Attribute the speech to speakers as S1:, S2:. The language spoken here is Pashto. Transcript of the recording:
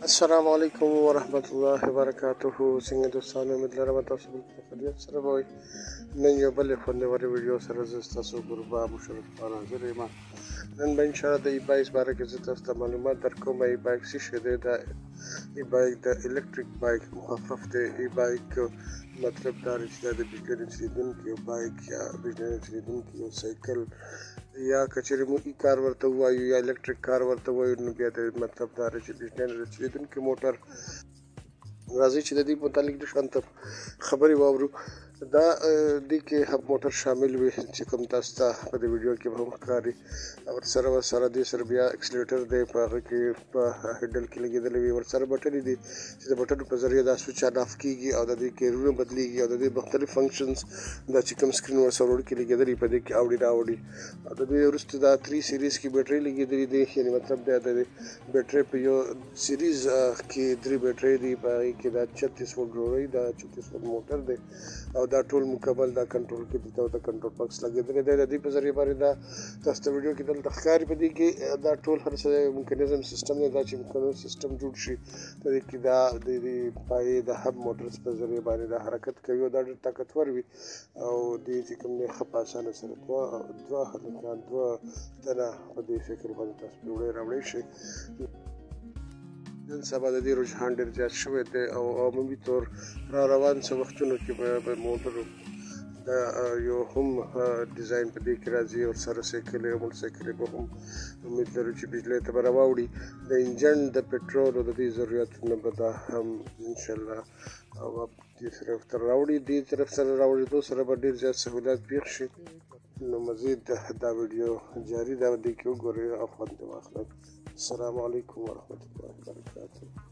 S1: السلام علیکم ورحمت الله وبرکاته. څنګه دوستانو، امید لرم تاسو په خیریت سره وئ. نن یو بل خوندور ویډیو سره زه ستاسو کوربه مشرف خان حاضر یم. نن به انشاءالله د ای بایک باره کې زه تاسو ته معلومات درکوم. ای بایک څه شی دی؟ دا ای بایک د الکتریک بایک مخفف دی. ای بایک مطلب دا دی چې دا د بجلی نه چلیدونکی یو بایک یا بجلی نه چلیدونکی یو سایکل یا کچېرې موږ ای کار ورته ووایو یا الکتریک کار ورته ووایو، نو بیا د مطلب دا دی چې بجلی نه چلیدونکی موټر. راځئ چې د دې متعلق ډېر شانته خبرې واورو. دا دې کې هم موټر شامل وي چې کوم تاسو ته په دې ویډیو کې به هم ښکاري. ورسره دې سره بیا اکسلیټر دی، په هغه کې په هډل کې لګېدلی وي. ورسره بټنې دي چې د بټنو په ذریعه دا سویچ آن آف کېږي او د دې ګیرونه بدلېږي او د دې مختلف فنکشنز دا چې کوم سکرین ورسره وړوکي لګېدلي په دې کې اوړي راوړي. او د دې وروسته دا 3 سیریز کې بیټرۍ لګېدلي دي، یعنې مطلب دا د بیټرۍ په یو سیریز کې 3 بیټرۍ دي، په هغې کې دا 36 وولټ جوړوي. دا 36 وولټ موټر دی او دا ټول مکمل دا کنټرول کې دي، د کنټرول باکس لګېدلی دی. د دې په ذریعه باندې دا تاسو ته ویډیو کې دلته ښکاري. په دې کې دا ټول هر څه میکانیزم سیسټم دی، دا چې میکانیزم سیسټم جوړ شي په دې کې دا د دې پایې د هب موټرز په ذریعه باندې دا حرکت کوي او دا ډېر طاقتور وي. او دې چې کوم دی ښه په اسانه سره دوه هلکان دوه تنه په دې شکل باندې تاسو پرې وړی راوړی شئ. نن سبا د دې رجحان ډېر زیات شوی دی او عمومي طور را روان څه وختونو کې به موټرو دا یو هم ډیزاین په دې کې راځي. ورسره سایکلې او موټر سایکلې به هم امید لرو چې بجلۍ ته به راواوړي. د انجن د پټرول او د دې ضرورتونه به دا هم انشاءالله دې طرف ته راوړي. دې طرف سره راوړېدو سره به ډېر زیات سهولیات پېښ شي. نو مزید دا ویډیو جاری ده، دې کې وګورئ او خوند یې واخلئ. السلام علیکم ورحمت الله وبرکاته.